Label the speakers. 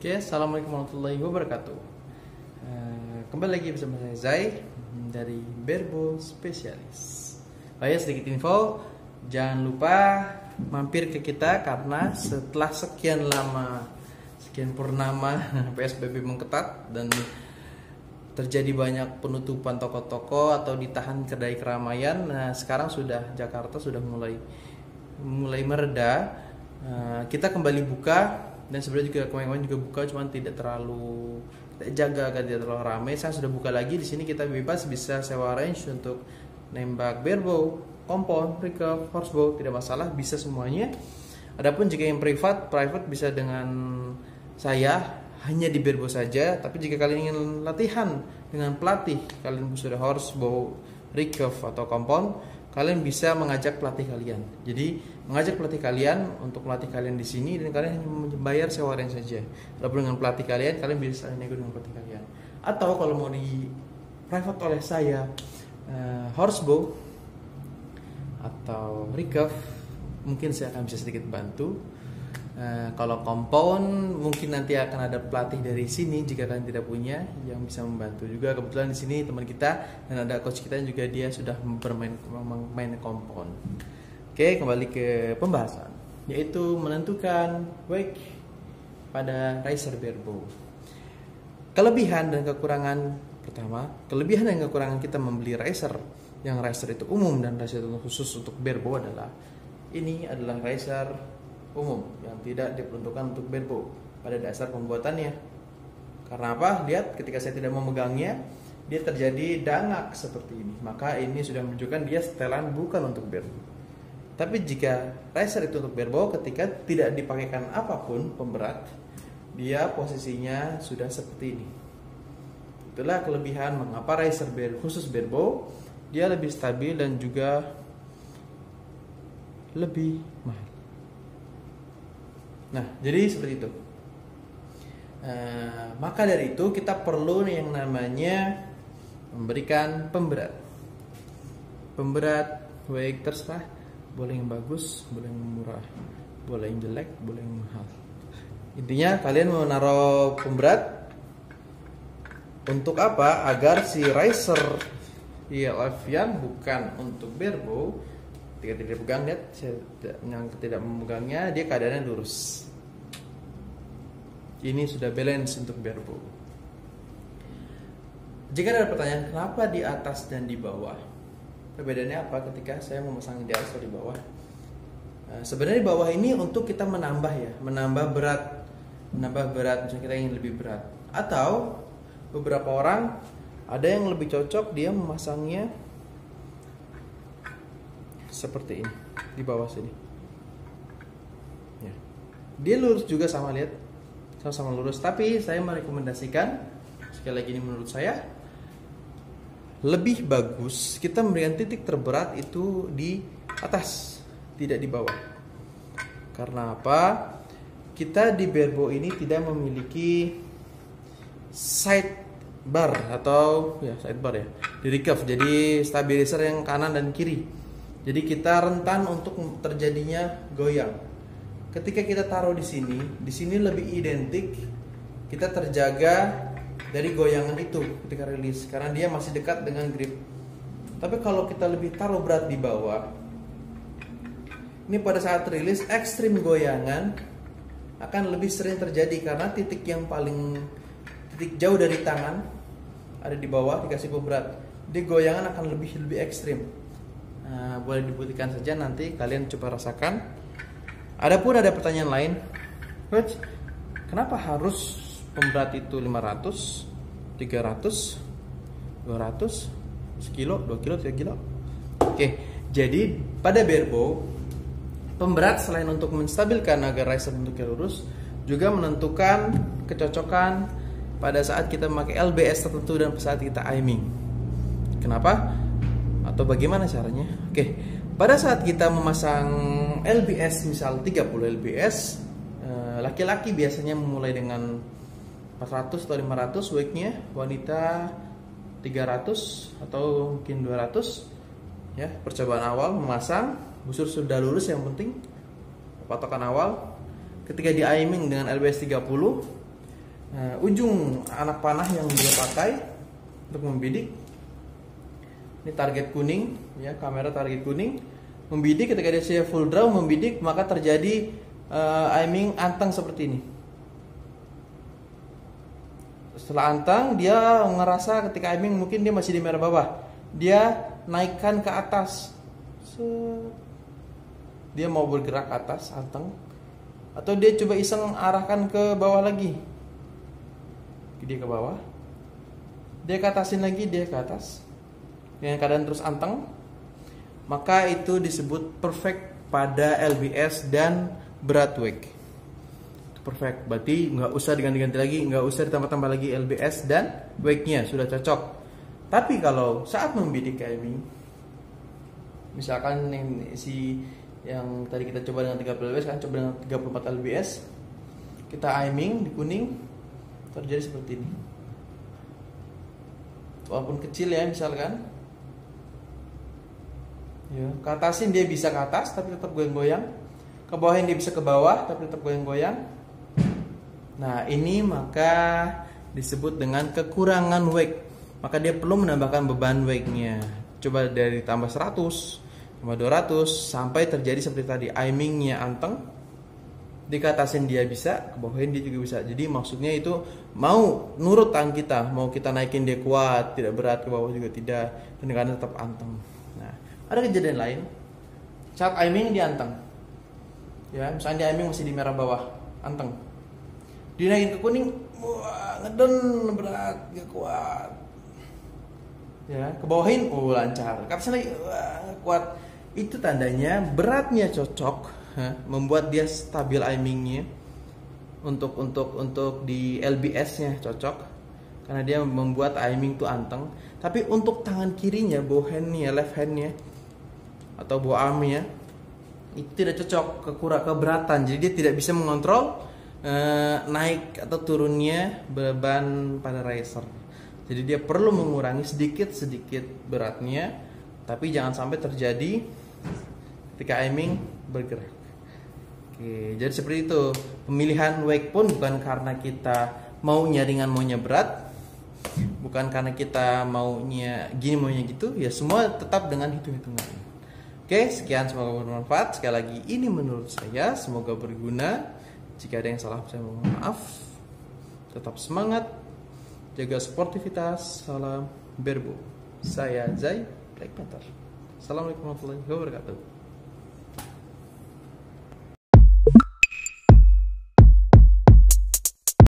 Speaker 1: Oke, assalamualaikum warahmatullahi wabarakatuh. Kembali lagi bersama saya Zai dari Berbo Spesialis. Oh ya, sedikit info, jangan lupa mampir ke kita karena setelah sekian lama, sekian purnama PSBB mengetat dan terjadi banyak penutupan toko-toko atau ditahan kedai keramaian. Nah, sekarang sudah Jakarta sudah mulai mereda. Kita kembali buka. Dan sebenarnya juga kemarin juga buka, cuman tidak terlalu kita jaga agar tidak terlalu ramai. Saya sudah buka lagi di sini, kita bebas bisa sewa range untuk nembak barebow, compound, recurve, horsebow, tidak masalah, bisa semuanya. Adapun jika yang private bisa dengan saya hanya di barebow saja. Tapi jika kalian ingin latihan dengan pelatih, kalian sudah horsebow, recurve atau compound, kalian bisa mengajak pelatih kalian. Jadi mengajak pelatih kalian untuk melatih kalian di sini dan kalian hanya membayar sewa range saja. Lalu dengan pelatih kalian bisa nego dengan pelatih kalian. Atau kalau mau di private oleh saya, horsebow atau recurve, mungkin saya akan bisa sedikit bantu. Kalau compound mungkin nanti akan ada pelatih dari sini jika kalian tidak punya yang bisa membantu juga. Kebetulan di sini teman kita dan ada coach kita juga, dia sudah bermain compound. Oke, kembali ke pembahasan, yaitu menentukan wake pada riser barebow. Kelebihan dan kekurangan pertama, kelebihan dan kekurangan kita membeli riser yang riser itu umum dan riser itu khusus untuk barebow adalah ini adalah riser umum yang tidak diperuntukkan untuk barebow pada dasar pembuatannya. Karena apa? Lihat, ketika saya tidak memegangnya, dia terjadi dangak seperti ini. Maka ini sudah menunjukkan dia setelan bukan untuk barebow. Tapi jika riser itu untuk barebow, ketika tidak dipakaikan apapun pemberat, dia posisinya sudah seperti ini. Itulah kelebihan mengapa riser khusus barebow dia lebih stabil dan juga lebih mahal. Nah, jadi seperti itu. Maka dari itu kita perlu yang namanya memberikan pemberat. Pemberat baik terserah, boleh yang bagus, boleh yang murah, boleh yang jelek, boleh yang mahal. Intinya kalian mau naruh pemberat untuk apa? Agar si riser ELF yang bukan untuk barebow, ketika tidak pegang, lihat yang tidak memegangnya, dia keadaannya lurus. Ini sudah balance untuk barebow. Jika ada pertanyaan kenapa di atas dan di bawah, perbedaannya apa ketika saya memasang di atas atau di bawah? Sebenarnya di bawah ini untuk kita menambah berat, misalnya kita ingin lebih berat. Atau beberapa orang ada yang lebih cocok dia memasangnya seperti ini di bawah sini. Ya. Dia lurus juga, sama, lihat, sama-sama lurus. Tapi saya merekomendasikan, sekali lagi ini menurut saya, lebih bagus kita memberikan titik terberat itu di atas, tidak di bawah. Karena apa? Kita di barebow ini tidak memiliki side bar atau side bar di recurve. Jadi stabilizer yang kanan dan kiri. Jadi kita rentan untuk terjadinya goyang. Ketika kita taruh di sini lebih identik kita terjaga dari goyangan itu ketika rilis, karena dia masih dekat dengan grip. Tapi kalau kita lebih taruh berat di bawah, ini pada saat rilis ekstrim goyangan akan lebih sering terjadi karena titik jauh dari tangan ada di bawah dikasih pemberat, di goyangan akan lebih ekstrim. Nah, boleh dibuktikan saja, nanti kalian coba rasakan. Adapun ada pertanyaan lain, Coach, kenapa harus pemberat itu 500, 300, 200, sekilo, 2 kilo, 3 kilo? Oke, jadi pada barebow pemberat selain untuk menstabilkan agar riser bentuknya lurus, juga menentukan kecocokan pada saat kita memakai LBS tertentu dan saat kita aiming. Kenapa? Atau bagaimana caranya? Oke, pada saat kita memasang LBS, misal 30 LBS, laki-laki biasanya memulai dengan 400 atau 500 wake-nya, wanita 300 atau mungkin 200. Ya, percobaan awal memasang, busur sudah lurus, yang penting patokan awal. Ketika di aiming dengan LBS 30, ujung anak panah yang dia pakai untuk membidik. Ini target kuning, ya, kamera target kuning membidik. Ketika dia full draw membidik, maka terjadi aiming anteng seperti ini. Setelah anteng, dia ngerasa ketika aiming mungkin dia masih di merah bawah, dia naikkan ke atas. Dia mau bergerak ke atas anteng, atau dia coba iseng arahkan ke bawah lagi. Dia ke bawah, dia ke atasin lagi, dia ke atas dengan keadaan terus anteng, maka itu disebut perfect pada LBS dan berat wake. Perfect, berarti nggak usah diganti-ganti lagi, nggak usah ditambah-tambah lagi LBS dan wake-nya, sudah cocok. Tapi kalau saat membidik aiming, misalkan yang tadi kita coba dengan 30 LBS, kan coba dengan 34 LBS, kita aiming di kuning, terjadi seperti ini. Walaupun kecil ya, misalkan ya, ke atasin dia bisa ke atas tapi tetap goyang-goyang, ke bawahin dia bisa ke bawah tapi tetap goyang-goyang. Nah, ini maka disebut dengan kekurangan wake. Maka dia perlu menambahkan beban wake-nya. Coba dari tambah 100, tambah 200 sampai terjadi seperti tadi, aimingnya anteng, di ke atasin dia bisa, ke bawahin dia juga bisa. Jadi maksudnya itu mau nurut tangan kita, mau kita naikin dia kuat, tidak berat, ke bawah juga tidak, dan karena tetap anteng. Nah, ada kejadian lain saat aiming dia anteng, ya, misalnya dia aiming masih di merah bawah, anteng, dinaikin ke kuning, wah, ngeden, berat, gak kuat, ya, ke bawahin, lancar, ke atas lagi, wah, gak kuat. Itu tandanya beratnya cocok, membuat dia stabil aimingnya, untuk di LBS-nya cocok, karena dia membuat aiming itu anteng. Tapi untuk tangan kirinya, bow hand-nya, left hand-nya atau bow arm-nya itu tidak cocok, keberatan. Jadi dia tidak bisa mengontrol naik atau turunnya beban pada riser. Jadi dia perlu mengurangi sedikit beratnya, tapi jangan sampai terjadi ketika aiming bergerak. Oke, jadi seperti itu. Pemilihan wake pun bukan karena kita maunya ringan, maunya berat, bukan karena kita maunya gini, maunya gitu, ya semua tetap dengan hitung-hitungan. Oke, sekian, semoga bermanfaat. Sekali lagi, ini menurut saya, semoga berguna. Jika ada yang salah, saya mohon maaf. Tetap semangat, jaga sportivitas. Salam Berbo. Saya Zai Black Panther. Assalamualaikum warahmatullahi wabarakatuh.